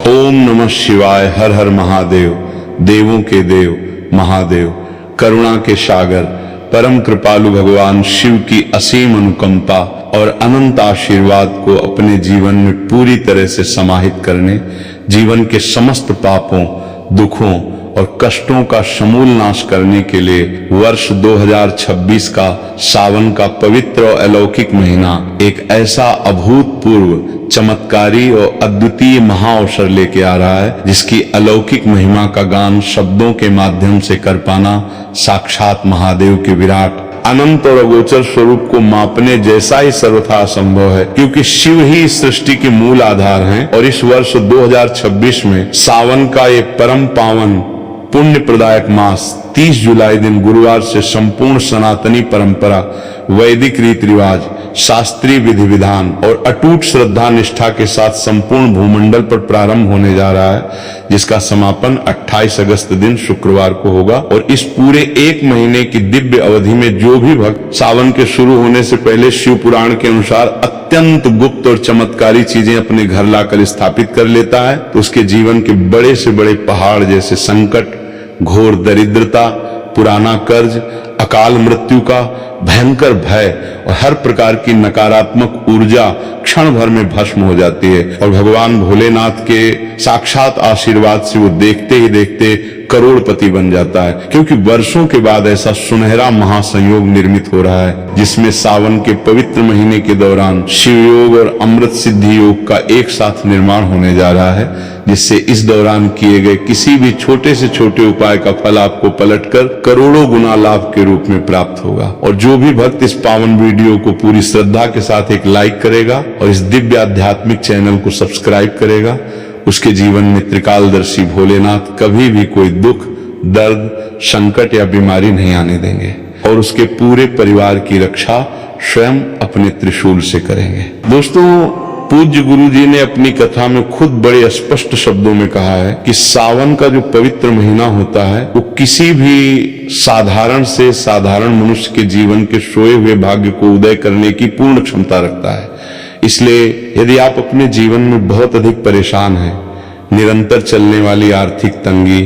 ओम नमः शिवाय। हर हर महादेव। देवों के देव महादेव, करुणा के सागर, परम कृपालु भगवान शिव की असीम अनुकंपा और अनंत आशीर्वाद को अपने जीवन में पूरी तरह से समाहित करने, जीवन के समस्त पापों, दुखों और कष्टों का समूल नाश करने के लिए वर्ष 2026 का सावन का पवित्र और अलौकिक महीना एक ऐसा अभूतपूर्व, चमत्कारी और अद्वितीय महाअवसर लेके आ रहा है, जिसकी अलौकिक महिमा का गान शब्दों के माध्यम से कर पाना साक्षात महादेव के विराट अनंत और अगोचर स्वरूप को मापने जैसा ही सर्वथा असंभव है, क्योंकि शिव ही इस सृष्टि के मूल आधार हैं। और इस वर्ष 2026 में सावन का ये परम पावन पुण्य प्रदायक मास 30 जुलाई दिन गुरुवार से संपूर्ण सनातनी परंपरा, वैदिक रीति रिवाज, शास्त्रीय विधि विधान और अटूट श्रद्धा निष्ठा के साथ संपूर्ण भूमंडल पर प्रारंभ होने जा रहा है, जिसका समापन 28 अगस्त दिन शुक्रवार को होगा। और इस पूरे एक महीने की दिव्य अवधि में जो भी भक्त सावन के शुरू होने से पहले शिव पुराण के अनुसार अत्यंत गुप्त और चमत्कारी चीजें अपने घर लाकर स्थापित कर लेता है, तो उसके जीवन के बड़े से बड़े पहाड़ जैसे संकट, घोर दरिद्रता, पुराना कर्ज, अकाल मृत्यु का भयंकर भय और हर प्रकार की नकारात्मक ऊर्जा क्षण भर में भस्म हो जाती है। और भगवान भोलेनाथ के साक्षात आशीर्वाद से वो देखते ही देखते करोड़पति बन जाता है, क्योंकि वर्षों के बाद ऐसा सुनहरा महासंयोग निर्मित हो रहा है, जिसमें सावन के पवित्र महीने के दौरान शिव योग और अमृत सिद्धि योग का एक साथ निर्माण होने जा रहा है, जिससे इस दौरान किए गए किसी भी छोटे से छोटे उपाय का फल आपको पलटकर करोड़ों गुना लाभ के रूप में प्राप्त होगा। और जो भी भक्त इस पावन वीडियो को पूरी श्रद्धा के साथ एक लाइक करेगा और इस दिव्य आध्यात्मिक चैनल को सब्सक्राइब करेगा, उसके जीवन में त्रिकालदर्शी भोलेनाथ कभी भी कोई दुख, दर्द, संकट या बीमारी नहीं आने देंगे और उसके पूरे परिवार की रक्षा स्वयं अपने त्रिशूल से करेंगे। दोस्तों, पूज्य गुरु जी ने अपनी कथा में खुद बड़े स्पष्ट शब्दों में कहा है कि सावन का जो पवित्र महीना होता है वो किसी भी साधारण से साधारण मनुष्य के जीवन के सोए हुए भाग्य को उदय करने की पूर्ण क्षमता रखता है। इसलिए यदि आप अपने जीवन में बहुत अधिक परेशान हैं, निरंतर चलने वाली आर्थिक तंगी,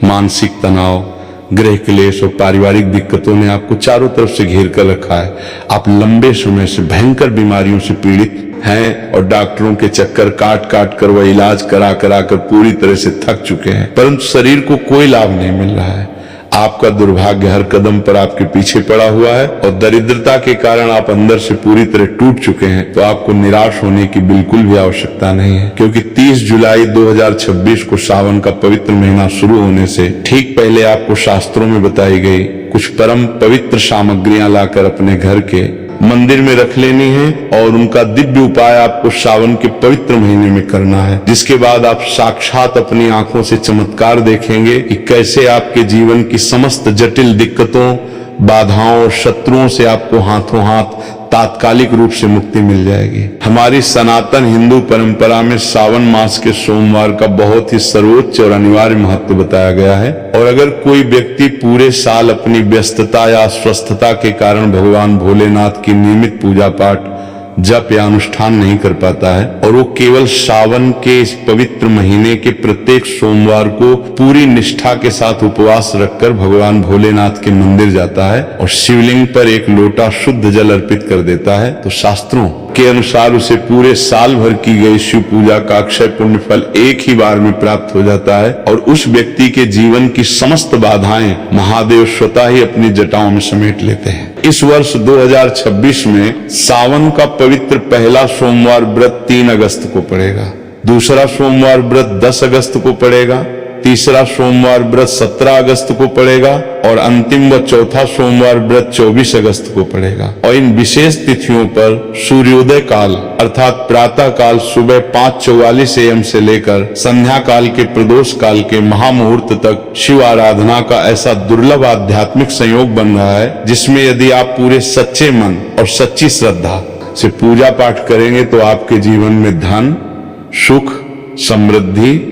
मानसिक तनाव, गृह क्लेश और पारिवारिक दिक्कतों ने आपको चारों तरफ से घेर कर रखा है, आप लंबे समय से भयंकर बीमारियों से पीड़ित हैं और डॉक्टरों के चक्कर काट काट कर वह इलाज करा करा कर पूरी तरह से थक चुके हैं, परंतु शरीर को कोई लाभ नहीं मिल रहा है, आपका दुर्भाग्य हर कदम पर आपके पीछे पड़ा हुआ है और दरिद्रता के कारण आप अंदर से पूरी तरह टूट चुके हैं, तो आपको निराश होने की बिल्कुल भी आवश्यकता नहीं है, क्योंकि 30 जुलाई 2026 को सावन का पवित्र महीना शुरू होने से ठीक पहले आपको शास्त्रों में बताई गई कुछ परम पवित्र सामग्रियां लाकर अपने घर के मंदिर में रख लेनी है और उनका दिव्य उपाय आपको सावन के पवित्र महीने में करना है, जिसके बाद आप साक्षात अपनी आंखों से चमत्कार देखेंगे कि कैसे आपके जीवन की समस्त जटिल दिक्कतों, बाधाओं और शत्रुओं से आपको हाथों हाथ तात्कालिक रूप से मुक्ति मिल जाएगी। हमारी सनातन हिंदू परंपरा में सावन मास के सोमवार का बहुत ही सर्वोच्च और अनिवार्य महत्व बताया गया है। और अगर कोई व्यक्ति पूरे साल अपनी व्यस्तता या अस्वस्थता के कारण भगवान भोलेनाथ की नियमित पूजा पाठ, जप या अनुष्ठान नहीं कर पाता है और वो केवल सावन के इस पवित्र महीने के प्रत्येक सोमवार को पूरी निष्ठा के साथ उपवास रखकर भगवान भोलेनाथ के मंदिर जाता है और शिवलिंग पर एक लोटा शुद्ध जल अर्पित कर देता है, तो शास्त्रों के अनुसार उसे पूरे साल भर की गई शिव पूजा का अक्षय पुण्य फल एक ही बार में प्राप्त हो जाता है और उस व्यक्ति के जीवन की समस्त बाधाएं महादेव स्वतः ही अपनी जटाओं में समेट लेते हैं। इस वर्ष 2026 में सावन का पवित्र पहला सोमवार व्रत 3 अगस्त को पड़ेगा, दूसरा सोमवार व्रत 10 अगस्त को पड़ेगा, तीसरा सोमवार व्रत 17 अगस्त को पड़ेगा और अंतिम व चौथा सोमवार व्रत 24 अगस्त को पड़ेगा। और इन विशेष तिथियों पर सूर्योदय काल अर्थात प्रातः काल सुबह 5:44 AM से लेकर संध्या काल के प्रदोष काल के महामुहूर्त तक शिव आराधना का ऐसा दुर्लभ आध्यात्मिक संयोग बन रहा है, जिसमें यदि आप पूरे सच्चे मन और सच्ची श्रद्धा से पूजा पाठ करेंगे तो आपके जीवन में धन, सुख, समृद्धि,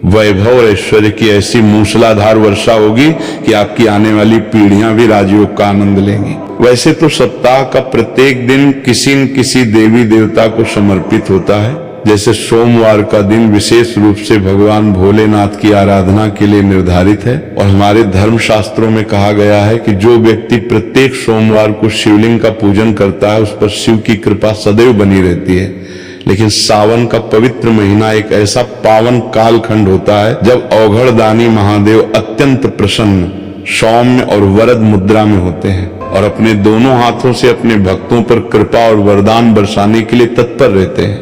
वैभव और ऐश्वर्य की ऐसी मूसलाधार वर्षा होगी कि आपकी आने वाली पीढ़ियां भी राजयोग का आनंद लेंगी। वैसे तो सप्ताह का प्रत्येक दिन किसी न किसी देवी देवता को समर्पित होता है, जैसे सोमवार का दिन विशेष रूप से भगवान भोलेनाथ की आराधना के लिए निर्धारित है और हमारे धर्म शास्त्रों में कहा गया है कि जो व्यक्ति प्रत्येक सोमवार को शिवलिंग का पूजन करता है उस पर शिव की कृपा सदैव बनी रहती है। लेकिन सावन का पवित्र महीना एक ऐसा पावन कालखंड होता है जब अवघड़दानी महादेव अत्यंत प्रसन्न, सौम्य और वरद मुद्रा में होते हैं और अपने दोनों हाथों से अपने भक्तों पर कृपा और वरदान बरसाने के लिए तत्पर रहते हैं।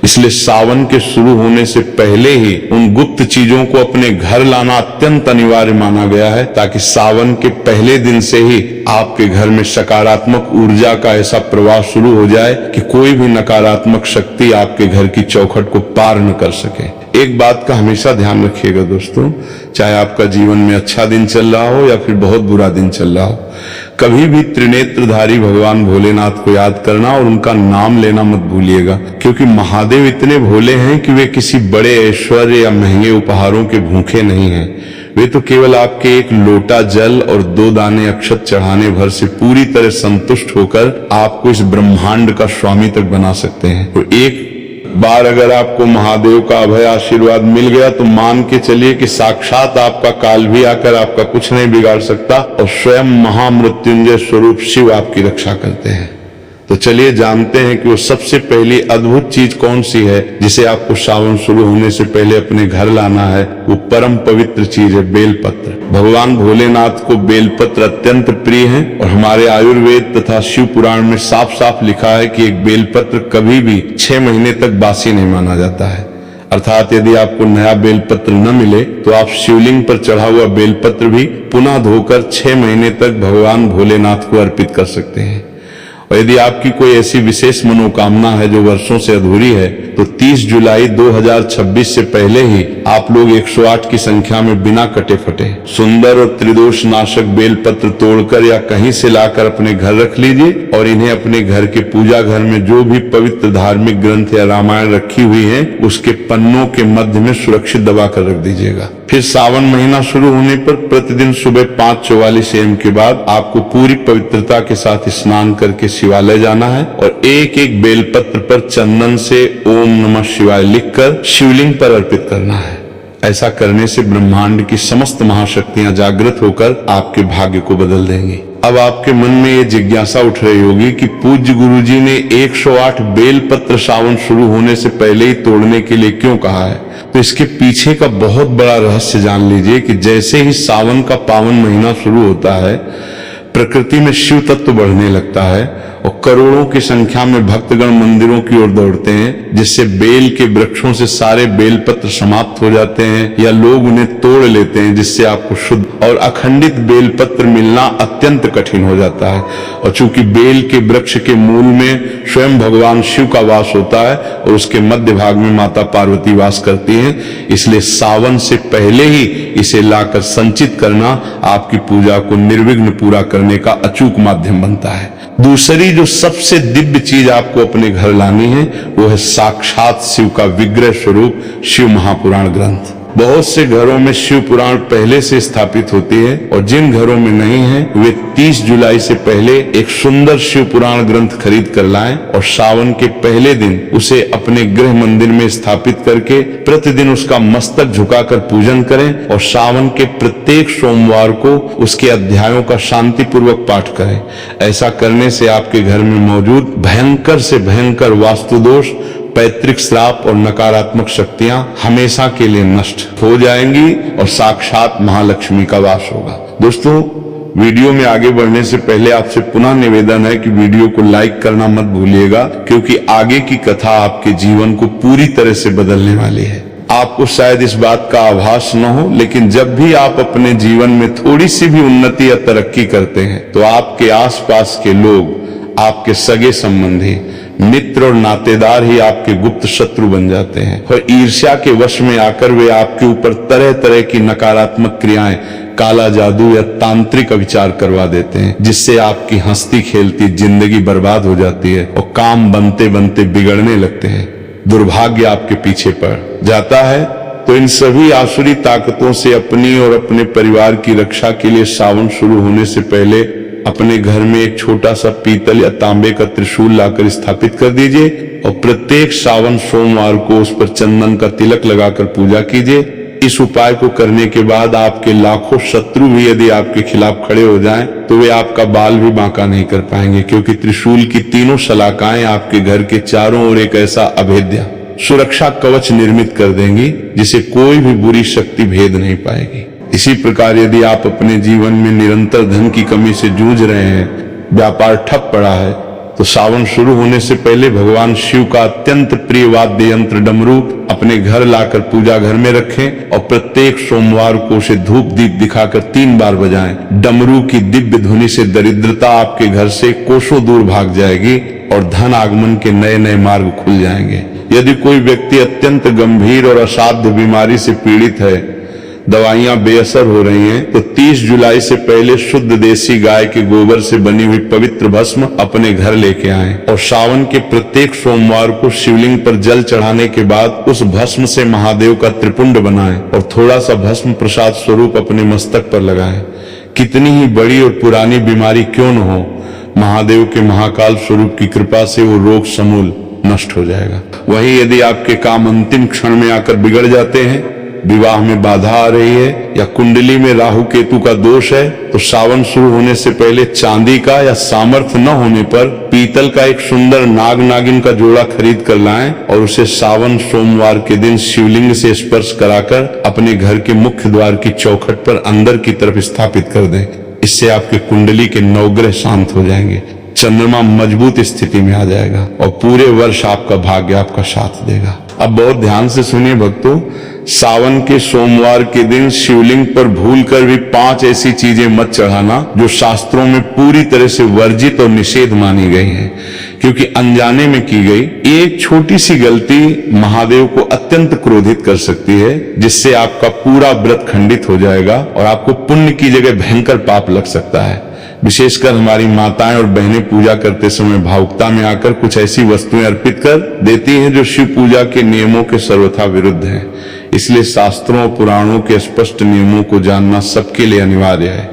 इसलिए सावन के शुरू होने से पहले ही उन गुप्त चीजों को अपने घर लाना अत्यंत अनिवार्य माना गया है, ताकि सावन के पहले दिन से ही आपके घर में सकारात्मक ऊर्जा का ऐसा प्रवाह शुरू हो जाए कि कोई भी नकारात्मक शक्ति आपके घर की चौखट को पार न कर सके। एक बात का हमेशा ध्यान रखिएगा दोस्तों, चाहे आपका जीवन में अच्छा दिन चल रहा हो या फिर बहुत बुरा दिन चल रहा हो, कभी भी त्रिनेत्रधारी भगवान भोलेनाथ को याद करना और उनका नाम लेना मत भूलिएगा, क्योंकि महादेव इतने भोले हैं कि वे किसी बड़े ऐश्वर्य या महंगे उपहारों के भूखे नहीं हैं। वे तो केवल आपके एक लोटा जल और 2 दाने अक्षत चढ़ाने भर से पूरी तरह संतुष्ट होकर आपको इस ब्रह्मांड का स्वामी तक बना सकते हैं। तो एक बार अगर आपको महादेव का अभय आशीर्वाद मिल गया तो मान के चलिए कि साक्षात आपका काल भी आकर आपका कुछ नहीं बिगाड़ सकता और स्वयं महामृत्युंजय स्वरूप शिव आपकी रक्षा करते हैं। तो चलिए जानते हैं कि वो सबसे पहली अद्भुत चीज कौन सी है जिसे आपको सावन शुरू होने से पहले अपने घर लाना है। वो परम पवित्र चीज है बेलपत्र। भगवान भोलेनाथ को बेलपत्र अत्यंत प्रिय है और हमारे आयुर्वेद तथा शिव पुराण में साफ साफ लिखा है कि एक बेलपत्र कभी भी 6 महीने तक बासी नहीं माना जाता है। अर्थात यदि आपको नया बेलपत्र न मिले तो आप शिवलिंग पर चढ़ा हुआ बेलपत्र भी पुनः धोकर 6 महीने तक भगवान भोलेनाथ को अर्पित कर सकते हैं। और यदि आपकी कोई ऐसी विशेष मनोकामना है जो वर्षों से अधूरी है तो 30 जुलाई 2026 से पहले ही आप लोग 108 की संख्या में बिना कटे फटे सुंदर और त्रिदोष नाशक बेलपत्र तोड़कर या कहीं से लाकर अपने घर रख लीजिए और इन्हें अपने घर के पूजा घर में जो भी पवित्र धार्मिक ग्रंथ या रामायण रखी हुई है उसके पन्नों के मध्य में सुरक्षित दबा कर रख दीजिएगा। फिर सावन महीना शुरू होने पर प्रतिदिन सुबह 5:44 AM के बाद आपको पूरी पवित्रता के साथ स्नान करके शिवालय जाना है और एक एक बेलपत्र पर चंदन से ओम नमः शिवाय लिखकर शिवलिंग पर अर्पित करना है। ऐसा करने से ब्रह्मांड की समस्त महाशक्तियां जागृत होकर आपके भाग्य को बदल देंगी। अब आपके मन में ये जिज्ञासा उठ रही होगी कि पूज्य गुरुजी ने 108 बेलपत्र सावन शुरू होने से पहले ही तोड़ने के लिए क्यों कहा है। तो इसके पीछे का बहुत बड़ा रहस्य जान लीजिए कि जैसे ही सावन का पावन महीना शुरू होता है प्रकृति में शिव तत्व बढ़ने लगता है और करोड़ों की संख्या में भक्तगण मंदिरों की ओर दौड़ते हैं, जिससे बेल के वृक्षों से सारे बेलपत्र समाप्त हो जाते हैं या लोग उन्हें तोड़ लेते हैं, जिससे आपको शुद्ध और अखंडित बेलपत्र मिलना अत्यंत कठिन हो जाता है। और चूंकि बेल के वृक्ष के मूल में स्वयं भगवान शिव का वास होता है और उसके मध्य भाग में माता पार्वती वास करती हैं, इसलिए सावन से पहले ही इसे लाकर संचित करना आपकी पूजा को निर्विघ्न पूरा करने का अचूक माध्यम बनता है। दूसरी जो सबसे दिव्य चीज आपको अपने घर लानी है वो है साक्षात शिव का विग्रह स्वरूप शिव महापुराण ग्रंथ। बहुत से घरों में शिव पुराण पहले से स्थापित होती है और जिन घरों में नहीं है वे 30 जुलाई से पहले एक सुंदर शिव पुराण ग्रंथ खरीद कर लाएं और सावन के पहले दिन उसे अपने गृह मंदिर में स्थापित करके प्रतिदिन उसका मस्तक झुकाकर पूजन करें और सावन के प्रत्येक सोमवार को उसके अध्यायों का शांतिपूर्वक पाठ करें। ऐसा करने से आपके घर में मौजूद भयंकर से भयंकर वास्तु दोष, पैतृक श्राप और नकारात्मक शक्तियां हमेशा के लिए नष्ट हो जाएंगी और साक्षात महालक्ष्मी का वास होगा। दोस्तों, वीडियो में आगे बढ़ने से पहले आपसे पुनः निवेदन है कि वीडियो को लाइक करना मत भूलिएगा, क्योंकि आगे की कथा आपके जीवन को पूरी तरह से बदलने वाली है। आपको शायद इस बात का आभास न हो, लेकिन जब भी आप अपने जीवन में थोड़ी सी भी उन्नति या तरक्की करते हैं तो आपके आसपास के लोग, आपके सगे संबंधी, मित्र और नातेदार ही आपके गुप्त शत्रु बन जाते हैं और ईर्ष्या के वश में आकर वे आपके ऊपर तरह तरह की नकारात्मक क्रियाएं, काला जादू या तांत्रिक विचार करवा देते हैं, जिससे आपकी हंसती खेलती जिंदगी बर्बाद हो जाती है और काम बनते बनते बिगड़ने लगते हैं। दुर्भाग्य आपके पीछे पड़ जाता है। तो इन सभी आसुरी ताकतों से अपनी और अपने परिवार की रक्षा के लिए सावन शुरू होने से पहले अपने घर में एक छोटा सा पीतल या तांबे का त्रिशूल लाकर स्थापित कर दीजिए और प्रत्येक श्रावण सोमवार को उस पर चंदन का तिलक लगाकर पूजा कीजिए। इस उपाय को करने के बाद आपके लाखों शत्रु भी यदि आपके खिलाफ खड़े हो जाएं, तो वे आपका बाल भी बांका नहीं कर पाएंगे, क्योंकि त्रिशूल की तीनों शलाकाएं आपके घर के चारों ओर एक ऐसा अभेद्य सुरक्षा कवच निर्मित कर देंगी जिसे कोई भी बुरी शक्ति भेद नहीं पाएगी। इसी प्रकार यदि आप अपने जीवन में निरंतर धन की कमी से जूझ रहे हैं, व्यापार ठप पड़ा है, तो सावन शुरू होने से पहले भगवान शिव का अत्यंत प्रिय वाद्य यंत्र डमरू अपने घर लाकर पूजा घर में रखें और प्रत्येक सोमवार को उसे धूप दीप दिखाकर 3 बार बजाएं। डमरू की दिव्य ध्वनि से दरिद्रता आपके घर से कोसों दूर भाग जाएगी और धन आगमन के नए नए मार्ग खुल जाएंगे। यदि कोई व्यक्ति अत्यंत गंभीर और असाध्य बीमारी से पीड़ित है, दवाइयां बेअसर हो रही हैं, तो 30 जुलाई से पहले शुद्ध देसी गाय के गोबर से बनी हुई पवित्र भस्म अपने घर लेके आएं और सावन के प्रत्येक सोमवार को शिवलिंग पर जल चढ़ाने के बाद उस भस्म से महादेव का त्रिपुंड बनाएं और थोड़ा सा भस्म प्रसाद स्वरूप अपने मस्तक पर लगाएं। कितनी ही बड़ी और पुरानी बीमारी क्यों न हो, महादेव के महाकाल स्वरूप की कृपा से वो रोग समूल नष्ट हो जाएगा। वहीं यदि आपके काम अंतिम क्षण में आकर बिगड़ जाते हैं, विवाह में बाधा आ रही है या कुंडली में राहु केतु का दोष है, तो सावन शुरू होने से पहले चांदी का या सामर्थ्य न होने पर पीतल का एक सुंदर नाग नागिन का जोड़ा खरीद कर लाएं और उसे सावन सोमवार के दिन शिवलिंग से स्पर्श कराकर अपने घर के मुख्य द्वार की चौखट पर अंदर की तरफ स्थापित कर दें। इससे आपके कुंडली के नवग्रह शांत हो जाएंगे, चंद्रमा मजबूत स्थिति में आ जाएगा और पूरे वर्ष आपका भाग्य आपका साथ देगा। अब बहुत ध्यान से सुनिए भक्तों, सावन के सोमवार के दिन शिवलिंग पर भूलकर भी 5 ऐसी चीजें मत चढ़ाना जो शास्त्रों में पूरी तरह से वर्जित और निषेध मानी गई हैं, क्योंकि अनजाने में की गई एक छोटी सी गलती महादेव को अत्यंत क्रोधित कर सकती है, जिससे आपका पूरा व्रत खंडित हो जाएगा और आपको पुण्य की जगह भयंकर पाप लग सकता है। विशेषकर हमारी माताएं और बहनें पूजा करते समय भावुकता में आकर कुछ ऐसी वस्तुएं अर्पित कर देती हैं जो शिव पूजा के नियमों के सर्वथा विरुद्ध हैं। इसलिए शास्त्रों और पुराणों के स्पष्ट नियमों को जानना सबके लिए अनिवार्य है।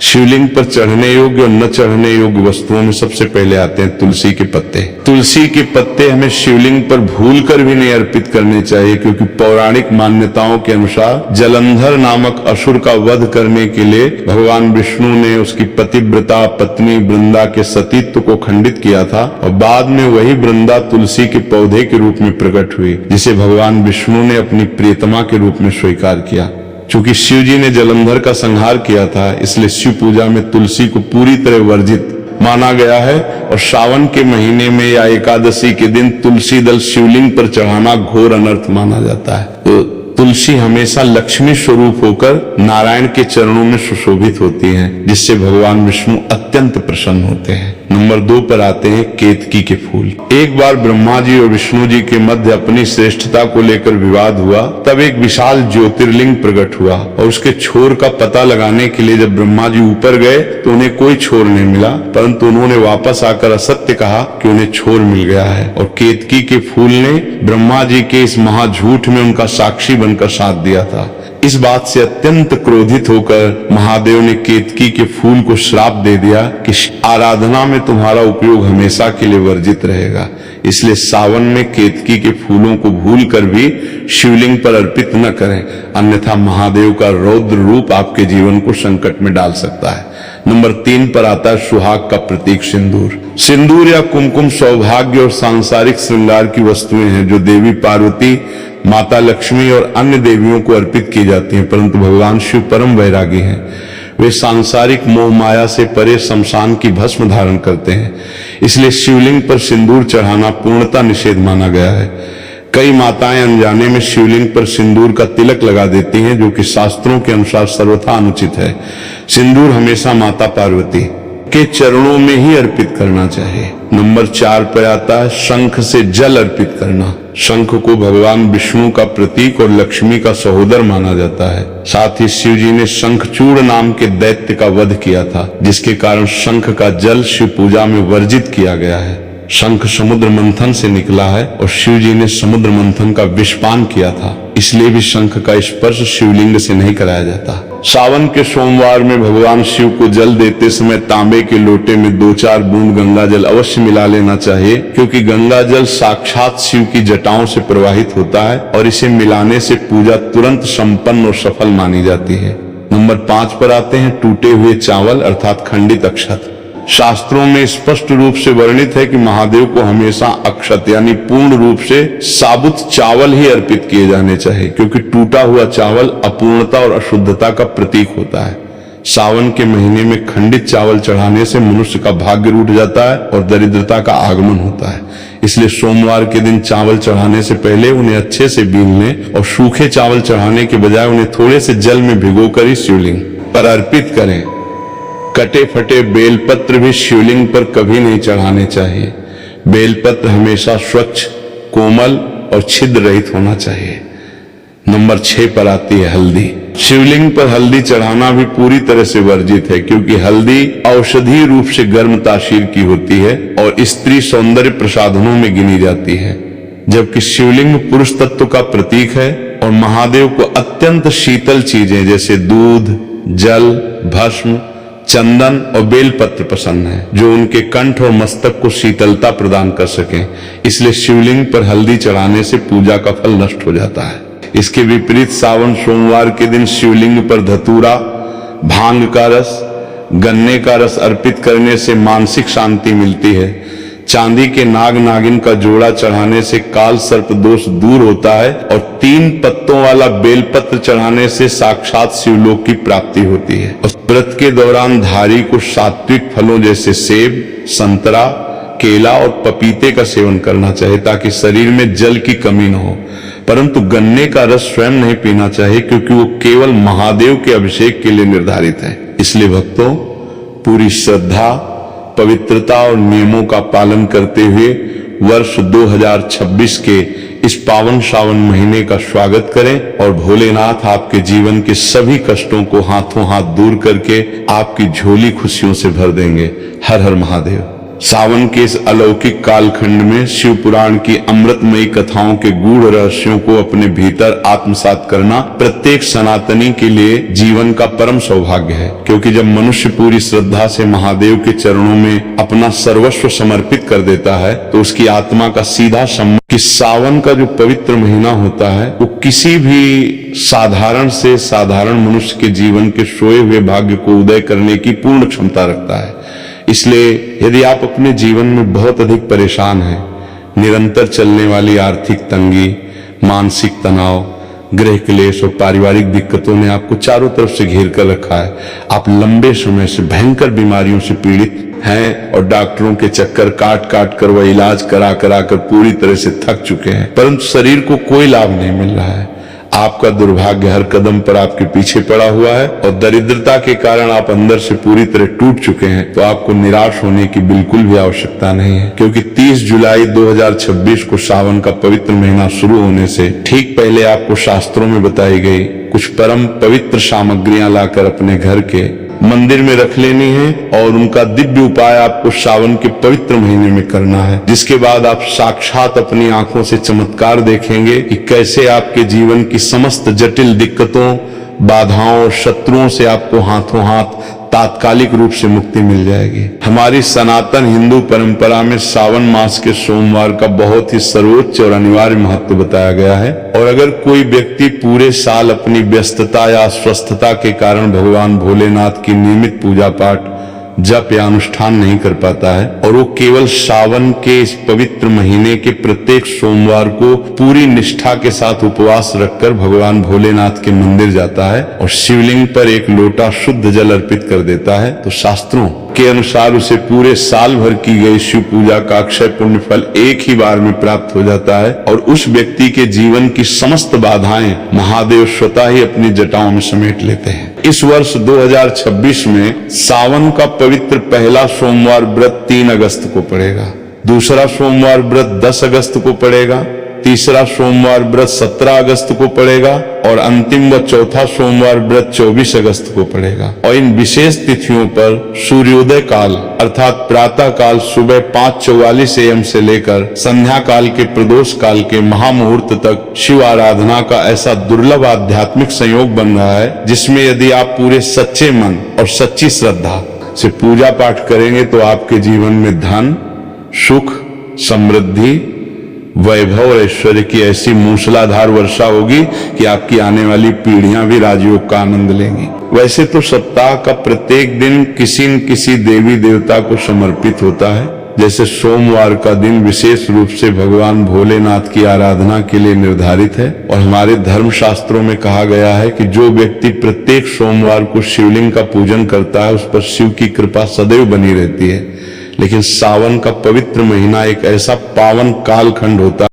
शिवलिंग पर चढ़ने योग्य और न चढ़ने योग्य वस्तुओं में सबसे पहले आते हैं तुलसी के पत्ते। तुलसी के पत्ते हमें शिवलिंग पर भूलकर भी नहीं अर्पित करने चाहिए, क्योंकि पौराणिक मान्यताओं के अनुसार जलंधर नामक असुर का वध करने के लिए भगवान विष्णु ने उसकी पतिव्रता पत्नी वृंदा के सतीत्व को खंडित किया था और बाद में वही वृंदा तुलसी के पौधे के रूप में प्रकट हुई, जिसे भगवान विष्णु ने अपनी प्रियतमा के रूप में स्वीकार किया। चूंकि शिव जी ने जलंधर का संहार किया था, इसलिए शिव पूजा में तुलसी को पूरी तरह वर्जित माना गया है और सावन के महीने में या एकादशी के दिन तुलसी दल शिवलिंग पर चढ़ाना घोर अनर्थ माना जाता है। तो तुलसी हमेशा लक्ष्मी स्वरूप होकर नारायण के चरणों में सुशोभित होती हैं, जिससे भगवान विष्णु अत्यंत प्रसन्न होते हैं। नंबर 2 पर आते हैं केतकी के फूल। एक बार ब्रह्मा जी और विष्णु जी के मध्य अपनी श्रेष्ठता को लेकर विवाद हुआ। तब एक विशाल ज्योतिर्लिंग प्रकट हुआ और उसके छोर का पता लगाने के लिए जब ब्रह्मा जी ऊपर गए तो उन्हें कोई छोर नहीं मिला, परंतु उन्होंने वापस आकर असत्य कहा कि उन्हें छोर मिल गया है और केतकी के फूल ने ब्रह्मा जी के इस महाझूठ में उनका साक्षी बनकर साथ दिया था। इस बात से अत्यंत क्रोधित होकर महादेव ने केतकी के फूल को श्राप दे दिया कि आराधना में तुम्हारा उपयोग हमेशा के लिए वर्जित रहेगा। इसलिए सावन में केतकी के फूलों को भूलकर भी शिवलिंग पर अर्पित न करें, अन्यथा महादेव का रौद्र रूप आपके जीवन को संकट में डाल सकता है। नंबर 3 पर आता है सुहाग का प्रतीक सिंदूर। सिंदूर या कुमकुम सौभाग्य और सांसारिक श्रृंगार की वस्तुएं हैं जो देवी पार्वती, माता लक्ष्मी और अन्य देवियों को अर्पित की जाती हैं, परंतु भगवान शिव परम वैरागी हैं। वे सांसारिक मोह माया से परे शमशान की भस्म धारण करते हैं, इसलिए शिवलिंग पर सिंदूर चढ़ाना पूर्णतः निषेध माना गया है। कई माताएं अनजाने में शिवलिंग पर सिंदूर का तिलक लगा देती हैं, जो कि शास्त्रों के अनुसार सर्वथा अनुचित है। सिंदूर हमेशा माता पार्वती के चरणों में ही अर्पित करना चाहिए। नंबर 4 पर आता है शंख से जल अर्पित करना। शंख को भगवान विष्णु का प्रतीक और लक्ष्मी का सहोदर माना जाता है। साथ ही शिव जी ने शंखचूड़ नाम के दैत्य का वध किया था, जिसके कारण शंख का जल शिव पूजा में वर्जित किया गया है। शंख समुद्र मंथन से निकला है और शिव जी ने समुद्र मंथन का विषपान किया था, इसलिए भी शंख का स्पर्श शिवलिंग से नहीं कराया जाता। सावन के सोमवार में भगवान शिव को जल देते समय तांबे के लोटे में 2-4 बूंद गंगा जल अवश्य मिला लेना चाहिए, क्योंकि गंगा जल साक्षात शिव की जटाओं से प्रवाहित होता है और इसे मिलाने से पूजा तुरंत संपन्न और सफल मानी जाती है। नंबर 5 पर आते हैं टूटे हुए चावल अर्थात खंडित अक्षत। शास्त्रों में स्पष्ट रूप से वर्णित है कि महादेव को हमेशा अक्षत यानी पूर्ण रूप से साबुत चावल ही अर्पित किए जाने चाहिए, क्योंकि टूटा हुआ चावल अपूर्णता और अशुद्धता का प्रतीक होता है। सावन के महीने में खंडित चावल चढ़ाने से मनुष्य का भाग्य रूठ जाता है और दरिद्रता का आगमन होता है। इसलिए सोमवार के दिन चावल चढ़ाने से पहले उन्हें अच्छे से बीन लें और सूखे चावल चढ़ाने के बजाय उन्हें थोड़े से जल में भिगोकर ही शिवलिंग पर अर्पित करें। कटे फटे बेलपत्र भी शिवलिंग पर कभी नहीं चढ़ाने चाहिए। बेलपत्र हमेशा स्वच्छ, कोमल और छिद्र रहित होना चाहिए। नंबर 6 पर आती है हल्दी। शिवलिंग पर हल्दी चढ़ाना भी पूरी तरह से वर्जित है, क्योंकि हल्दी औषधीय रूप से गर्म तासीर की होती है और स्त्री सौंदर्य प्रसाधनों में गिनी जाती है, जबकि शिवलिंग पुरुष तत्व का प्रतीक है और महादेव को अत्यंत शीतल चीजें जैसे दूध, जल, भस्म, चंदन और बेलपत्र पसंद है, जो उनके कंठ और मस्तक को शीतलता प्रदान कर सकें। इसलिए शिवलिंग पर हल्दी चढ़ाने से पूजा का फल नष्ट हो जाता है। इसके विपरीत सावन सोमवार के दिन शिवलिंग पर धतूरा, भांग का रस, गन्ने का रस अर्पित करने से मानसिक शांति मिलती है। चांदी के नाग नागिन का जोड़ा चढ़ाने से काल सर्प दोष दूर होता है और 3 पत्तों वाला बेलपत्र चढ़ाने से साक्षात शिवलोक की प्राप्ति होती है। व्रत के दौरान धारी को सात्विक फलों जैसे सेब, संतरा, केला और पपीते का सेवन करना चाहिए, ताकि शरीर में जल की कमी न हो। परंतु गन्ने का रस स्वयं नहीं पीना चाहिए, क्योंकि वो केवल महादेव के अभिषेक के लिए निर्धारित है। इसलिए भक्तों, पूरी श्रद्धा, पवित्रता और नियमों का पालन करते हुए वर्ष 2026 के इस पावन सावन महीने का स्वागत करें और भोलेनाथ आपके जीवन के सभी कष्टों को हाथों हाथ दूर करके आपकी झोली खुशियों से भर देंगे। हर हर महादेव। सावन के इस अलौकिक कालखंड में शिव पुराण की अमृतमयी कथाओं के गूढ़ रहस्यों को अपने भीतर आत्मसात करना प्रत्येक सनातनी के लिए जीवन का परम सौभाग्य है, क्योंकि जब मनुष्य पूरी श्रद्धा से महादेव के चरणों में अपना सर्वस्व समर्पित कर देता है तो उसकी आत्मा का सीधा संबंध कि सावन का जो पवित्र महीना होता है वो किसी भी साधारण से साधारण मनुष्य के जीवन के सोए हुए भाग्य को उदय करने की पूर्ण क्षमता रखता है। इसलिए यदि आप अपने जीवन में बहुत अधिक परेशान हैं, निरंतर चलने वाली आर्थिक तंगी, मानसिक तनाव, गृह क्लेश और पारिवारिक दिक्कतों ने आपको चारों तरफ से घेर कर रखा है, आप लंबे समय से भयंकर बीमारियों से पीड़ित हैं और डॉक्टरों के चक्कर काट काट कर वह इलाज करा करा कर पूरी तरह से थक चुके हैं, परंतु शरीर को कोई लाभ नहीं मिल रहा है। आपका दुर्भाग्य हर कदम पर आपके पीछे पड़ा हुआ है और दरिद्रता के कारण आप अंदर से पूरी तरह टूट चुके हैं, तो आपको निराश होने की बिल्कुल भी आवश्यकता नहीं है, क्योंकि 30 जुलाई 2026 को सावन का पवित्र महीना शुरू होने से ठीक पहले आपको शास्त्रों में बताई गई कुछ परम पवित्र सामग्रियां लाकर अपने घर के मंदिर में रख लेनी है और उनका दिव्य उपाय आपको सावन के पवित्र महीने में करना है, जिसके बाद आप साक्षात अपनी आंखों से चमत्कार देखेंगे कि कैसे आपके जीवन की समस्त जटिल दिक्कतों, बाधाओं और शत्रुओं से आपको हाथों हाथ तात्कालिक रूप से मुक्ति मिल जाएगी। हमारी सनातन हिंदू परंपरा में सावन मास के सोमवार का बहुत ही सर्वोच्च और अनिवार्य महत्व बताया गया है, और अगर कोई व्यक्ति पूरे साल अपनी व्यस्तता या अस्वस्थता के कारण भगवान भोलेनाथ की नियमित पूजा पाठ, जप या अनुष्ठान नहीं कर पाता है और वो केवल सावन के इस पवित्र महीने के प्रत्येक सोमवार को पूरी निष्ठा के साथ उपवास रखकर भगवान भोलेनाथ के मंदिर जाता है और शिवलिंग पर एक लोटा शुद्ध जल अर्पित कर देता है, तो शास्त्रों के अनुसार उसे पूरे साल भर की गई शिव पूजा का अक्षय पुण्य फल एक ही बार में प्राप्त हो जाता है और उस व्यक्ति के जीवन की समस्त बाधाएं महादेव स्वतः ही अपनी जटाओं में समेट लेते हैं। इस वर्ष 2026 में सावन का पवित्र पहला सोमवार व्रत 3 अगस्त को पड़ेगा, दूसरा सोमवार व्रत 10 अगस्त को पड़ेगा तीसरा सोमवार व्रत 17 अगस्त को पड़ेगा और अंतिम व चौथा सोमवार व्रत 24 अगस्त को पड़ेगा। और इन विशेष तिथियों पर सूर्योदय काल अर्थात प्रातः काल सुबह 5:44 AM से लेकर संध्या काल के प्रदोष काल के महामुहूर्त तक शिव आराधना का ऐसा दुर्लभ आध्यात्मिक संयोग बन रहा है, जिसमें यदि आप पूरे सच्चे मन और सच्ची श्रद्धा से पूजा पाठ करेंगे तो आपके जीवन में धन, सुख, समृद्धि, वैभव और ऐश्वर्य की ऐसी मूसलाधार वर्षा होगी कि आपकी आने वाली पीढ़ियां भी राजयोग का आनंद लेंगी। वैसे तो सप्ताह का प्रत्येक दिन किसी न किसी देवी देवता को समर्पित होता है। जैसे सोमवार का दिन विशेष रूप से भगवान भोलेनाथ की आराधना के लिए निर्धारित है और हमारे धर्म शास्त्रों में कहा गया है कि जो व्यक्ति प्रत्येक सोमवार को शिवलिंग का पूजन करता है उस पर शिव की कृपा सदैव बनी रहती है। लेकिन सावन का पवित्र महीना एक ऐसा पावन कालखंड होता है